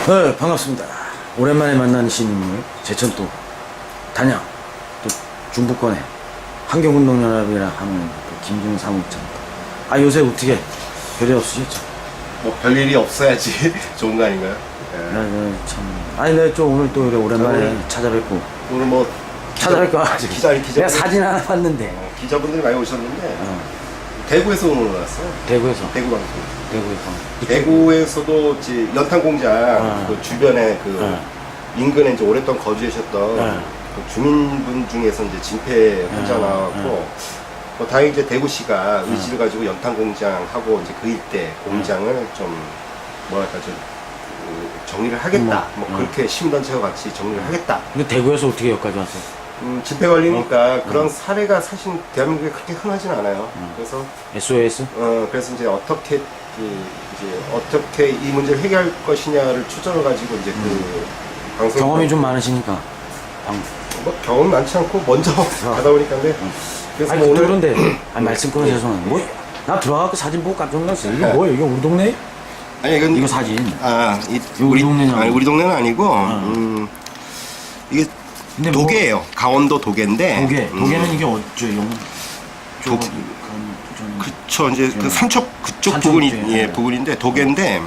네, 반갑습니다. 오랜만에 만난 신인물 제천 또 단양 또 중부권에 환경운동연합이라 하는 또 김중 사무장. 아 요새 어떻게 별일 없으셨죠? 뭐 별일이 없어야지 좋은 거 아닌가요? 예. 참. 아니 내가 좀 오늘 또 오랜만에 저는 찾아뵙고 오늘 뭐 찾아뵙고 기자 내가 사진 하나 봤는데 기자분들이 많이 오셨는데 대구에서 오늘 왔어요. 대구에서 대구 방송. 대구에서 대구에서도 이제 연탄공장 그 주변에 그 인근에 이제 오랫동안 거주하셨던 그 주민분 중에서 이제 진폐 환자 나왔고 뭐 다행히 이제 대구시가 의지를 가지고 연탄공장하고 이제 그 일대 공장을 좀 뭐랄까 좀 정리를 하겠다. 뭐 그렇게 시민단체와 같이 정리를 하겠다. 근데 대구에서 어떻게 여기까지 왔어요? 집회 걸리니까 그런 사례가 사실 대한민국에 그렇게 흔하진 않아요. 그래서 SOS? 그래서 이제 어떻게 이 문제를 해결할 것이냐를 초점을 가지고 이제 그 방송 경험이 좀 많으시니까 뭐 경험 많지 않고 먼저 가다 보니까 근데 그래서 아니 뭐 오늘 그런데 말씀 끊어 죄송한데 나 들어가고 사진 보고 깜짝 놀랐어요. 이거 뭐야? 이게 우리 동네? 아니 이건 이거 사진. 우리 동네는 아니 우리 동네는 아니고 이게 근데 도계예요. 강원도 도계인데 도계는 이게 어쩌 그쵸 이제 그 삼척 그쪽 삼척 부분이 쪽에. 예 부분인데 도계인데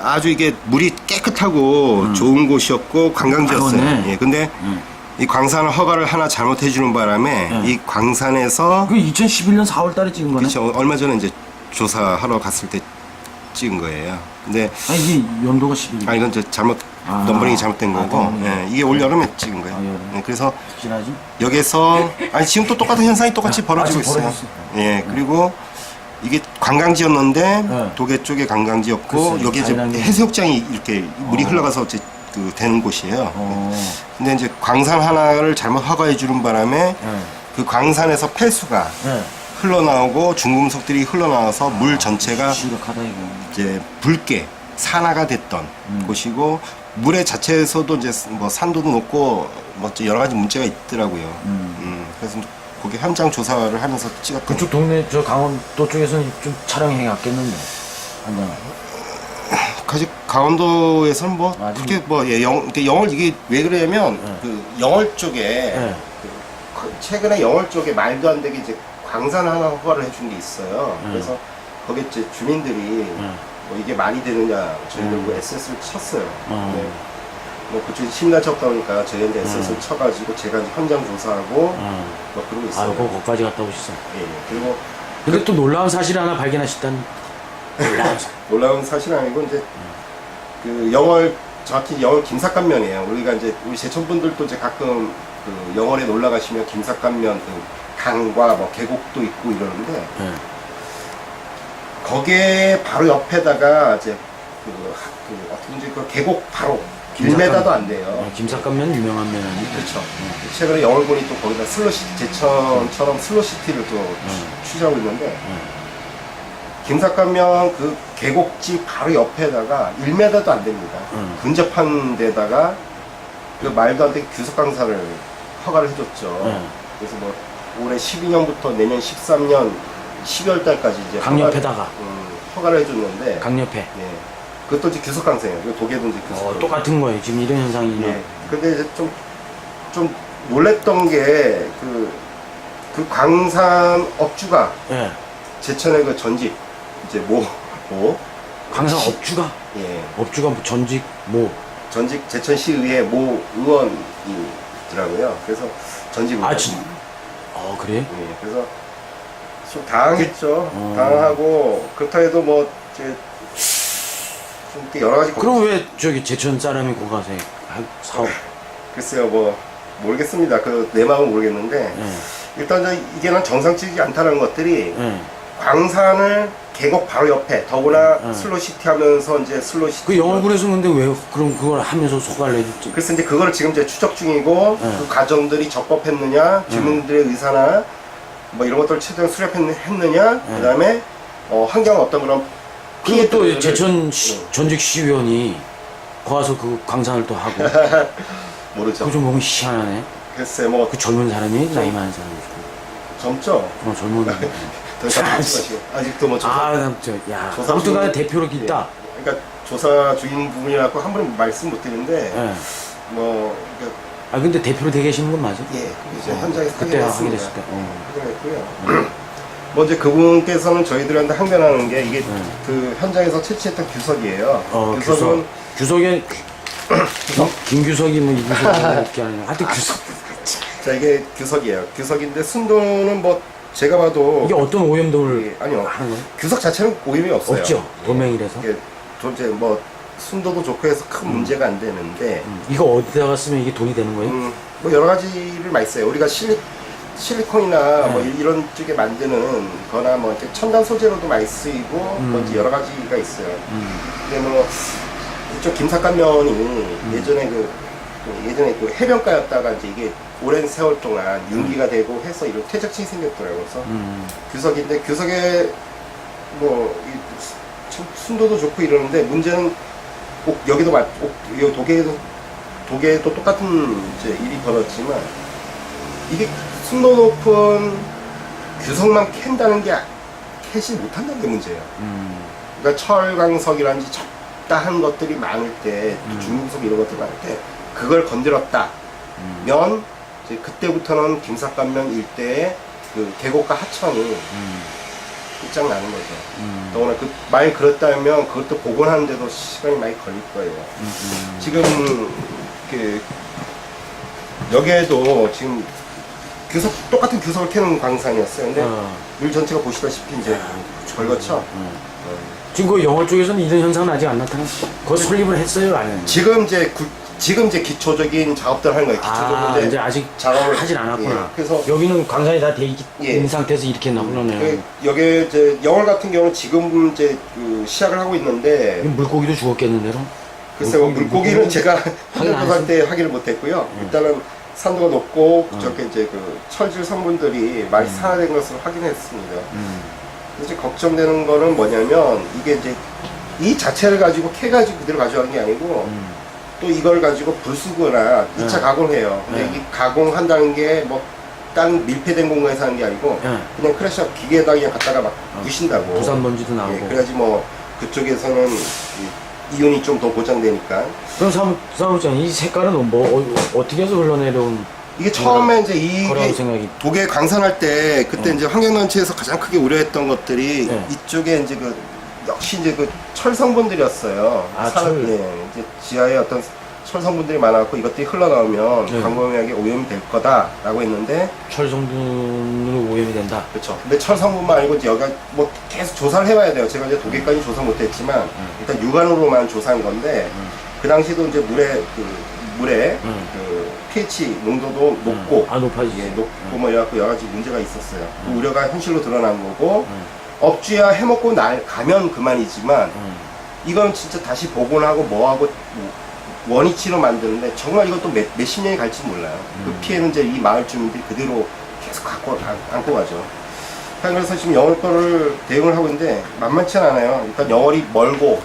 아주 이게 물이 깨끗하고 좋은 곳이었고 관광지였어요. 그러네. 예 근데 이 광산 허가를 하나 잘못해 주는 바람에 이 광산에서 그 2011년 4월 달에 찍은 거네. 그쵸 얼마 전에 이제 조사하러 갔을 때 찍은 거예요. 근데 아니 이게 연도가 11년. 이건 이제 잘못 넘버링이 잘못된 거고 예, 이게 올 여름에 찍은 거예요. 여름에. 예, 그래서 지나지? 여기서 지금 또 똑같은 현상이 똑같이 벌어지고 지금 있어요. 벌어졌어요. 예 그리고 이게 관광지였는데 네. 도계 쪽에 관광지였고 글쎄, 여기 이제 자연환경. 해수욕장이 이렇게 물이 흘러가서 이제 그 되는 곳이에요. 근데 이제 광산 하나를 잘못 허가해 주는 바람에 그 광산에서 폐수가 흘러나오고 중금속들이 흘러나와서 물 전체가 심각하다 이거. 이제 붉게 산화가 됐던 곳이고 물의 자체에서도 이제 뭐 산도도 높고 뭐 여러 가지 문제가 있더라고요. 그래서 거기 현장 조사를 하면서 찍었던. 그쪽 동네 저 강원도 쪽에서는 좀 촬영해 갔겠는데. 한장. 아직 강원도에서는 뭐 아직- 그렇게 뭐 영월 이게 왜 그러냐면 그 영월 쪽에 그 최근에 영월 쪽에 말도 안 되게 이제 광산 하나 허가를 해준 게 있어요. 그래서 거기 이제 주민들이 뭐 이게 말이 되느냐 저희들 그 SS를 쳤어요. 근데 뭐 그쪽에 시민단체 없다 보니까 저희한테 SS를 쳐가지고 제가 이제 현장 조사하고 뭐 그러고 있어요. 아이고 거기까지 갔다 오셨어. 예, 그리고 근데 또 놀라운 사실 하나 발견하셨다는. 놀라운 사실은 아니고 이제 그 영월 정확히 영월 김삿간면이에요. 우리가 이제 우리 제천 분들도 이제 가끔 그 영월에 놀러 가시면 김삿간면 그 강과 뭐 계곡도 있고 이러는데 거기에 바로 옆에다가 이제 어떻게 이제 그 계곡 바로 1m도 안 돼요. 김삿간면 유명한 면 아니에요? 그렇죠. 최근에 영월군이 또 거기다 슬로시티 제천처럼 슬로시티를 또 취재하고 있는데 김삿간면 그 계곡지 바로 옆에다가 1m도 안 됩니다. 근접한 데다가 그 말도 안 되게 규석강사를 허가를 해줬죠. 그래서 뭐 올해 12년부터 내년 13년 12월 달까지 이제 강옆에다가 허가를 해줬는데 강옆에. 예. 그것도 이제 규석강사예요. 그 도계도 이제 규석. 똑같은 거예요. 지금 이런 현상이. 예. 근데 이제 좀 놀랬던 게 그 광산 업주가 제천의 그 전직 이제 광산 업주가 예. 업주가 전직 전직 제천시의회 모 의원이더라고요. 그래서 전직 의원. 그래? 예. 그래서 좀 당황했죠. 당황하고 그렇다 해도 뭐 이제 좀 이렇게 여러 가지 그럼 왜 저기 제천 사람이 거기 가서 사업? 글쎄요 뭐 모르겠습니다. 그 내 마음은 모르겠는데 일단 이게 난 정상적이지 않다는 것들이 광산을 계곡 바로 옆에 더구나 슬로시티 하면서 이제 슬로시티 그 영월군에서 근데 왜 그럼 그걸 하면서 소가를 해줬지? 그래서 이제 그거를 지금 이제 추적 중이고 그 과정들이 적법했느냐 주민들의 의사나 뭐 이런 것들을 최대한 수렵했느냐 그다음에 환경 어떤 그런 그리고 또 제천 전직 시의원이 거기서 그 광산을 또 하고 모르죠. 그거 좀 보면 희한하네. 글쎄 뭐 그 젊은 사람이 나이 많은 사람이 젊죠. 젊은 더 이상 하지 마시고 아직도 뭐 조사 야 아무튼간에 대표로 있다. 그러니까 조사 중인 부분이라고 함부로 말씀 못 드리는데 예. 뭐 그러니까 아 근데 대표로 되 계시는 건 맞아요? 예, 이제 현장에서 그때 확인했습니다. 확인했을 때. 확인했고요. 뭐 이제 그분께서는 저희들한테 항변하는 게 이게 그 현장에서 채취했던 규석이에요. 규석은 규석에 김규석이 뭐 이규석이 이렇게 하는 하여튼 규석. 자 이게 규석이에요. 규석인데 순도는 뭐 제가 봐도 이게 어떤 오염도를 예, 아니요. 하는 거예요? 규석 자체는 오염이 없어요. 없죠. 도맹이라서. 이게 이제 뭐 순도도 좋고 해서 큰 문제가 안 되는데 이거 어디다가 쓰면 이게 돈이 되는 거예요? 뭐 여러 가지를 많이 써요. 우리가 실리콘이나 뭐 네. 이런 쪽에 만드는 거나 뭐 이렇게 첨단 소재로도 많이 쓰이고 뭐 이제 여러 가지가 있어요. 근데 뭐 이쪽 김삿갓면이 예전에 예전에 그 해변가였다가 이제 이게 오랜 세월 동안 융기가 되고 해서 이런 퇴적층이 생겼더라고요. 그래서 규석인데 규석에 뭐 순도도 좋고 이러는데 문제는 꼭 여기도 이 독일에도 똑같은 이제 일이 벌어졌지만 이게 순도 높은 규석만 캔다는 게 캐시 못한다는 게 문제예요. 그러니까 철광석이라든지 적다한 것들이 많을 때, 중금속 이런 것들이 많을 때 그걸 건드렸다면 이제 그때부터는 김삿갓면 일대에 그 계곡과 하천이 끝장나는 거죠. 더구나 만약 그렇다면 그것도 복원하는데도 시간이 많이 걸릴 거예요. 지금 여기에도 지금 똑같은 규석을 캐는 광산이었어요. 근데 물 전체가 보시다시피 이제 걸거쳐. 지금 그 영월 쪽에서는 이런 현상은 아직 안 나타났어요. 그거 설립을 했어요, 안 했나요? 지금 이제 기초적인 작업들을 하는 거예요. 기초적인 이제 아직 작업을 하진 않았구나. 예, 그래서 여기는 광산이 다 돼 예. 있는 상태에서 이렇게 했나 보네요. 여기 이제 영월 같은 경우는 지금 이제 시작을 하고 있는데 물고기도 죽었겠는데요? 글쎄요, 물고기는 제가 현장조사 때 확인을 못했고요. 일단은 산도가 높고 저렇게 이제 그 철질 성분들이 많이 산화된 것을 확인했습니다. 이제 걱정되는 거는 뭐냐면 이게 이제 이 자체를 가지고 캐가지고 그대로 가져가는 게 아니고 또 이걸 가지고 불수거나 2차 가공을 해요. 근데 이 가공한다는 게 뭐 다른 밀폐된 공간에서 하는 게 아니고 그냥 크래시업 기계에다 그냥 갖다가 막 부신다고. 부산 먼지도 나오고. 예, 그래야지 뭐 그쪽에서는 이윤이 좀 더 보장되니까. 그럼 사무장 이 색깔은 뭐 어떻게 해서 흘러내려온? 이게 처음에 이제 거라고 생각이. 독일 광산할 때 그때 이제 환경단체에서 가장 크게 우려했던 것들이 이쪽에 이제 역시 이제 철 성분들이었어요. 철. 예, 이제 지하에 어떤 철 성분들이 많았고 이것들이 흘러나오면 광범위하게 오염이 될 거다라고 했는데 철 성분으로 오염이 된다. 그렇죠. 근데 철 성분만 아니고 이제 여기가 뭐 계속 조사를 해봐야 돼요. 제가 이제 독일까지 조사 못했지만 일단 육안으로만 조사한 건데 그 당시도 이제 물에 그 pH 농도도 높고 높아지지. 예, 높고 뭐 여러 가지 문제가 있었어요. 그 우려가 현실로 드러난 거고 업주야 해먹고 가면 그만이지만 이건 진짜 다시 복원하고 뭐하고 원위치로 만드는데 정말 이것도 몇십 년이 갈지 몰라요. 그 피해는 이제 이 마을 주민들이 그대로 계속 안고 가죠. 그래서 지금 영월 거를 대응을 하고 있는데 만만치 않아요. 일단 영월이 멀고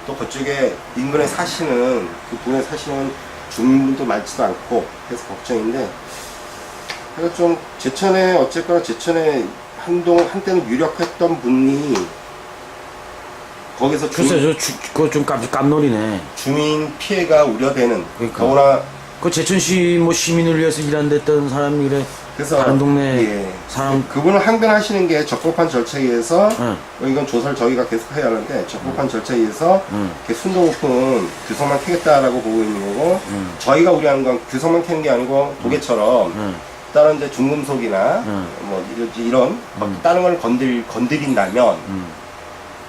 또 그쪽에 인근에 사시는 그 분에 사시는 주민분도 많지도 않고 그래서 걱정인데 그래서 좀 어쨌거나 제천에 한때는 유력했던 분이 거기서 글쎄 그거 좀 깜놀이네. 주민 피해가 우려되는. 그러니까. 더구나 그 제천시 뭐 시민을 위해서 일한댔던 사람이 그래. 그래서 다른 동네 사람. 그분은 항변하시는 게 적법한 절차에 의해서 이건 조사를 저희가 계속 해야 하는데 적법한 절차에 의해서 이렇게 순도 높은 규석만 캐겠다라고 보고 있는 거고 저희가 우려하는 건 규석만 캐는 게 아니고 도계처럼 다른 이제 중금속이나 뭐 이런 다른 걸 건드린다면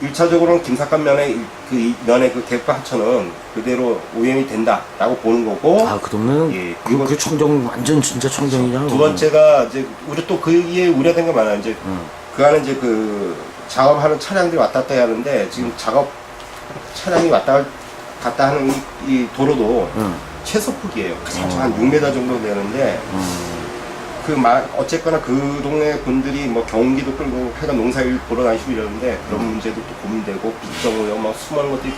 1차적으로는 김삿갓면의 면의 그 계획과 하천은 그대로 오염이 된다라고 보는 거고. 그 동네는 그 청정 완전 진짜 청정이잖아. 두 번째가 이제 우리 또 그에 우려된 게 많아요. 이제 그 안에 이제 그 작업하는 차량들이 왔다 갔다 해야 하는데 지금 작업 차량이 왔다 갔다 하는 이 도로도 최소 폭이에요. 한 6m 정도 되는데 어쨌거나 그 동네 분들이 뭐 경기도 끌고 하여간 농사일 보러 다니시고 이러는데 그런 문제도 또 고민되고 빗정오염 막 수많은 것들이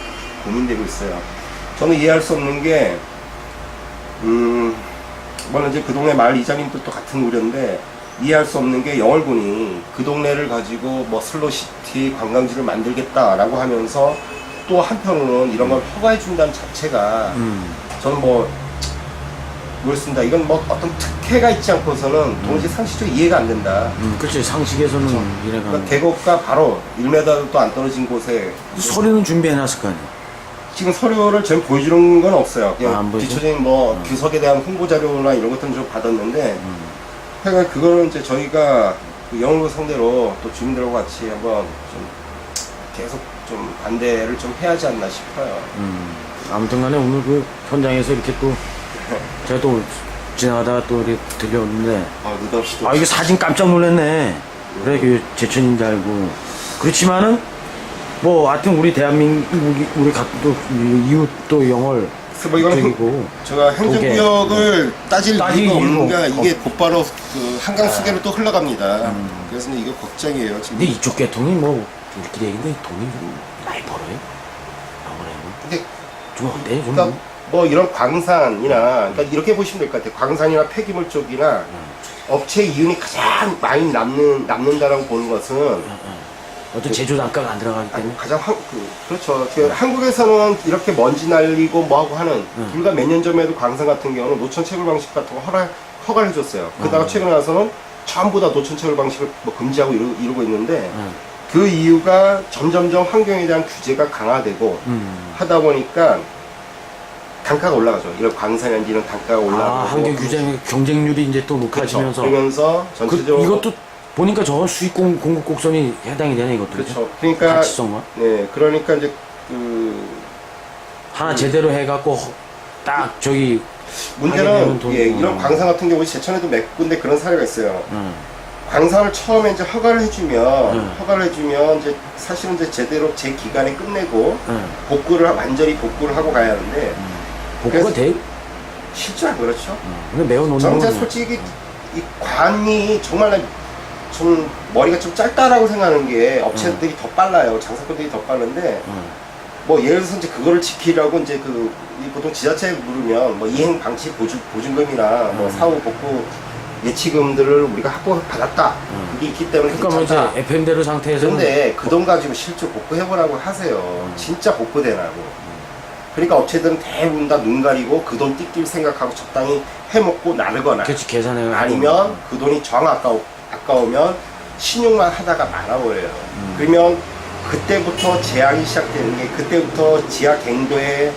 고민되고 있어요. 저는 이해할 수 없는 게 물론 이제 그 동네 마을 이장님들도 같은 우려인데 이해할 수 없는 게 영월군이 그 동네를 가지고 뭐 슬로시티 관광지를 만들겠다라고 하면서 또 한편으로는 이런 걸 허가해 준다는 자체가 저는 뭐 모르겠습니다. 이건 뭐 어떤 특혜가 있지 않고서는 도무지 상식적으로 이해가 안 된다. 그렇지. 상식에서는 이래가. 그러니까 계곡과 바로 1m도 안 떨어진 곳에 서류는 준비해놨을 거 아니야. 지금 서류를 저희 보여주는 건 없어요. 안 그냥 보여줘? 뒤처진 뭐 규석에 대한 홍보 자료나 이런 것들은 좀 받았는데, 하여간 그거는 이제 저희가 그 영업을 상대로 또 주민들하고 같이 한번 좀 계속 좀 반대를 좀 해야 하지 않나 싶어요. 아무튼간에 오늘 그 현장에서 이렇게 또 제가 또 지나가다가 또 이렇게 들려오는데 느닷없이 또 이게 사진 깜짝 놀랐네. 그래 그 제천인 줄 알고. 그렇지만은 뭐 하여튼 우리 대한민국 우리 각도 이웃 또 영월 그래서 뭐 이거는 쪽이고 제가 행정구역을 따질 따질 이유가 이유가 없는 게 이게 없- 곧바로 그 한강 수계로 또 흘러갑니다. 그래서 이게 걱정이에요 지금. 근데 이쪽 계통이 뭐 우리끼리 얘기인데 돈이 좀 많이 벌어요. 아무래도 근데 좀 어때? 좀 그러니까 뭐 이런 광산이나 그러니까 이렇게 보시면 될 것 같아요. 광산이나 폐기물 쪽이나 업체 이윤이 가장 많이 남는다라고 보는 것은 어떤 제조 단가가 안 들어가기 때문에 가장 그렇죠. 한국에서는 이렇게 먼지 날리고 뭐하고 하는 불과 몇 년 전에도 광산 같은 경우는 노천 채굴 방식 같은 거 허가를 해줬어요. 그러다가 최근에 와서는 전부 다 노천 채굴 방식을 뭐 금지하고 이러고 있는데 그 이유가 점점점 환경에 대한 규제가 강화되고 하다 보니까 단가가 올라가죠. 이런 광산이나 이런 단가가 올라가고 환경 규제 경쟁률이 이제 또 높아지면서 그러면서 전체적으로 이것도 보니까 저건 수익 공급 곡선이 해당이 되네 이것도. 그렇죠. 그러니까 가치성과 네, 그러니까 이제 그 하나 제대로 해갖고 딱 저기 하게 되면 문제는 돈- 이런 광산 같은 경우 제천에도 몇 군데 그런 사례가 있어요. 광산을 처음에 이제 허가를 해주면 이제 사실은 이제 제대로 제 기간에 끝내고 완전히 복구를 하고 가야 하는데 복구가 그래서- 돼? 실제 안 그렇죠. 근데 매우 놓는 저는 건 솔직히 이 관이 정말 좀 머리가 좀 짧다라고 생각하는 게 업체들이 더 빨라요. 장사꾼들이 더 빠른데 뭐 예를 들어서 이제 그거를 지키려고 이제 이 보통 지자체에 물으면 뭐 이행 방치 보증금이나 뭐 사후 복구 예치금들을 우리가 확보 받았다. 그게 있기 때문에 그러니까 뭐 이제 괜찮다. FM대로 상태에서 근데 그 돈 가지고 실제 복구해보라고 하세요. 진짜 복구되라고. 그러니까 업체들은 대부분 다 눈 가리고 그 돈 뜯길 생각하고 적당히 해먹고 나르거나 그렇지 계산해 아니면 그 돈이 아까우면 신용만 하다가 말아버려요. 그러면 그때부터 재앙이 시작되는 게 그때부터 지하 갱도에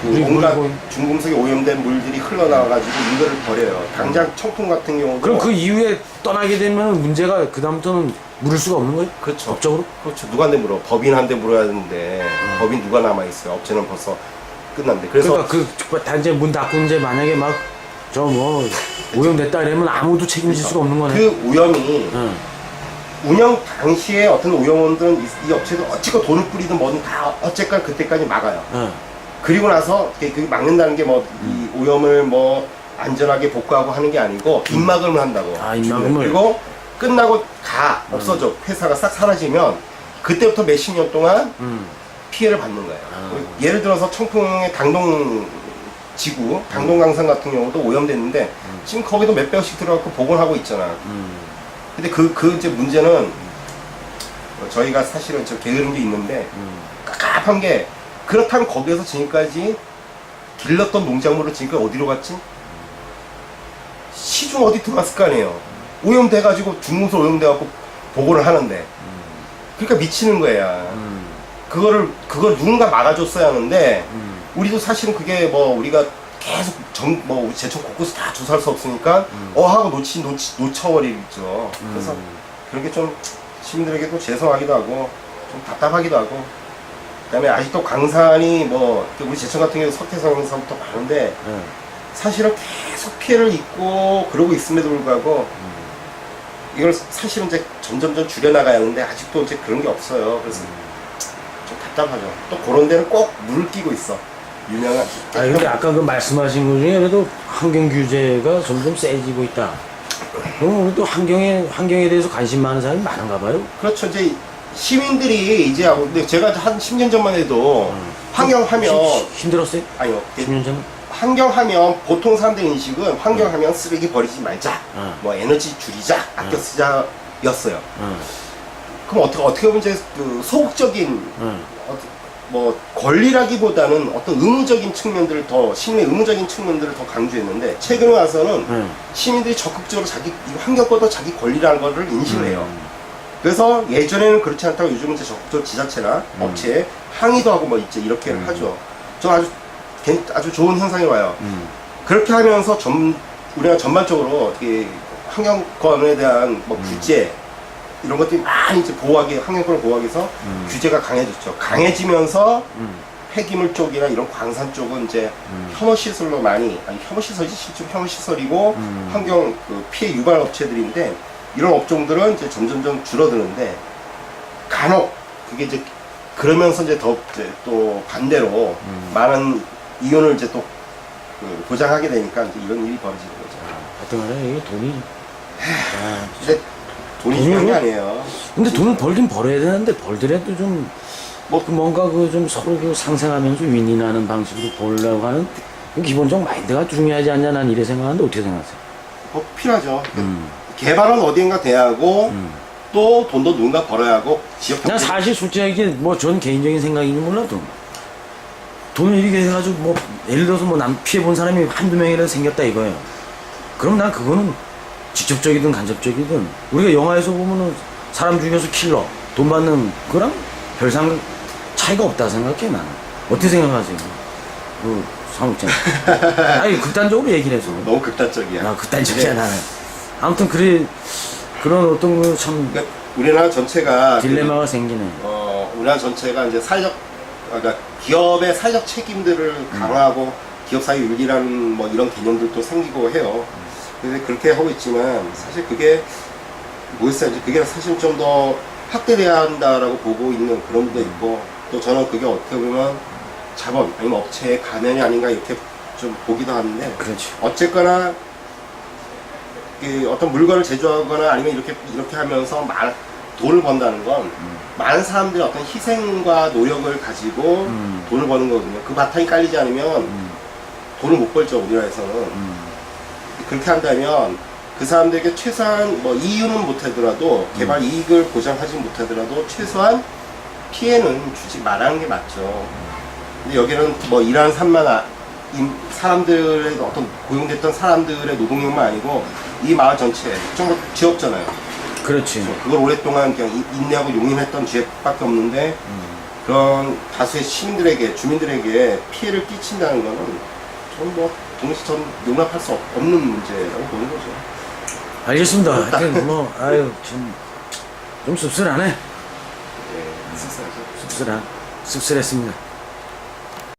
온갖 중금속이 오염된 물들이 흘러나와가지고 이거를 버려요. 당장 청풍 같은 경우도 그럼 그 이후에 떠나게 되면 문제가 그 다음부터는 물을 수가 없는 거예요? 그렇죠. 법적으로? 그렇죠. 누구한테 물어? 법인한테 물어야 되는데 법인 누가 남아 있어요? 업체는 벌써 끝났는데. 그래서 그러니까 그 단지 문 닫고 이제 만약에 막 저 뭐 오염됐다 이러면 아무도 책임질 수가 없는 거네. 그 오염이 운영 당시에 어떤 오염원들은 이 업체도 어찌고 돈을 뿌리든 뭐든 다 어쨌건 그때까지 막아요. 그리고 나서 그 막는다는 게 뭐 이 오염을 뭐 안전하게 복구하고 하는 게 아니고 입막음을 한다고. 입막음을. 그리고 끝나고 다 없어져. 회사가 싹 사라지면 그때부터 몇십 년 동안 피해를 받는 거예요. 예를 들어서 청풍의 당동강산 같은 경우도 오염됐는데 지금 거기도 몇백억씩 들어가고 복원하고 있잖아. 근데 그 이제 문제는 저희가 사실은 저 게으른 게 있는데 깝깝한 게 그렇다면 거기에서 지금까지 길렀던 농작물을 지금까지 어디로 갔지? 시중 어디 들어갔을 거 아니에요. 오염돼가지고 중금속 오염돼갖고 보고를 하는데 그러니까 미치는 거야. 그걸 누군가 막아줬어야 하는데 우리도 사실은 그게 뭐 우리가 계속 제천 곳곳을 다 조사할 수 없으니까 하고 놓쳐버리죠. 그래서 그런 게 좀 시민들에게도 죄송하기도 하고 좀 답답하기도 하고 그다음에 아직도 광산이 뭐 우리 제천 같은 경우 석회성 광산부터 많은데 사실은 계속 피해를 입고 그러고 있음에도 불구하고 이걸 사실은 이제 점점점 줄여나가야 하는데 아직도 이제 그런 게 없어요. 그래서 좀 답답하죠. 또 그런 데는 꼭 물을 끼고 있어. 유명한. 근데 아까 그 말씀하신 것 중에 그래도 환경 규제가 점점 세지고 있다. 그럼 우리도 환경에 대해서 관심 많은 사람이 많은가 봐요. 그렇죠. 이제 시민들이 이제 근데 제가 한 10년 전만 해도 환경하면 힘들었어요? 아니요. 10년 전에? 환경하면 보통 사람들 인식은 환경하면 쓰레기 버리지 말자, 뭐 에너지 줄이자, 아껴 쓰자였어요. 그럼 어떻게 보면 이제 그 소극적인 뭐 권리라기보다는 어떤 의무적인 측면들을 더 시민의 의무적인 측면들을 더 강조했는데 최근에 와서는 시민들이 적극적으로 자기 이 환경보다 자기 권리라는 것을 인식을 해요. 그래서 예전에는 그렇지 않다고 요즘은 이제 적극적으로 지자체나 업체에 항의도 하고 뭐 이제 이렇게 하죠. 저 아주 좋은 현상이 와요. 그렇게 하면서 우리가 전반적으로 어떻게 환경권에 대한 뭐 규제 이런 것들이 많이 이제 환경권을 보호하기 위해서 규제가 강해졌죠. 강해지면서 폐기물 쪽이나 이런 광산 쪽은 이제 혐오시설로 많이, 아니 혐오시설이지 실제 혐오시설이고 환경 그 피해 유발 업체들인데 이런 업종들은 이제 점점점 줄어드는데 간혹 그게 이제 그러면서 이제 더 이제 또 반대로 많은 이윤을 이제 또 그 보장하게 되니까 이제 이런 일이 벌어지는 거죠. 하여튼 간에 이게 돈이 이제 돈이 중요한 게 아니에요. 근데 돈을 벌긴 벌어야 되는데 벌더라도 좀 뭐 뭔가 그 좀 서로 그 상생하면서 윈윈하는 방식으로 벌려고 하는 그 기본적 마인드가 중요하지 않냐 난 이래 생각하는데 어떻게 생각하세요? 뭐 필요하죠. 개발은 어딘가 돼야 하고 또 돈도 누군가 벌어야 하고 지역 난 사실 솔직하게 뭐 전 개인적인 생각인지 몰라도 돈을 이렇게 해가지고 뭐 예를 들어서 뭐 남 피해 본 사람이 한두 명이라도 생겼다 이거예요. 그럼 난 그거는 직접적이든 간접적이든 우리가 영화에서 보면은 사람 죽여서 킬러 돈 받는 그거랑 별 차이가 없다 생각해 나는. 어떻게 생각하세요? 그 사무장. 아니 극단적으로 얘기를 해서. 너무 극단적이야. 아 극단적이야 나는. 아무튼 그런 어떤 그 참 그러니까 우리나라 전체가 딜레마가 생기네. 우리나라 전체가 이제 그러니까 기업의 사회적 책임들을 강화하고 기업 사회 윤리라는 뭐 이런 개념들도 생기고 해요. 근데 그렇게 하고 있지만 사실 그게 뭐였어요? 그게 사실 좀 더 확대돼야 한다라고 보고 있는 그런 분도 있고 또 저는 그게 어떻게 보면 자본 아니면 업체의 가면이 아닌가 이렇게 좀 보기도 하는데 그렇죠. 어쨌거나 어떤 물건을 제조하거나 아니면 이렇게 하면서 돈을 번다는 건 많은 사람들의 어떤 희생과 노력을 가지고 돈을 버는 거거든요. 그 바탕이 깔리지 않으면 돈을 못 벌죠, 우리나라에서는. 그렇게 한다면 그 사람들에게 최소한 뭐 이윤은 못하더라도 개발 이익을 보장하지 못하더라도 최소한 피해는 주지 말라는 게 맞죠. 근데 여기는 뭐 일하는 사람들의 어떤 고용됐던 사람들의 노동력만 아니고 이 마을 전체 좀 지역잖아요. 그렇지. 그걸 오랫동안 그냥 인내하고 용인했던 지역밖에 없는데 그런 다수의 시민들에게 주민들에게 피해를 끼친다는 거는 저는 뭐 동시 전 용납할 수 없는 문제라고 보는 거죠. 알겠습니다. 하여튼 뭐 아유 좀 씁쓸하네. 네, 씁쓸하죠. 씁쓸했습니다.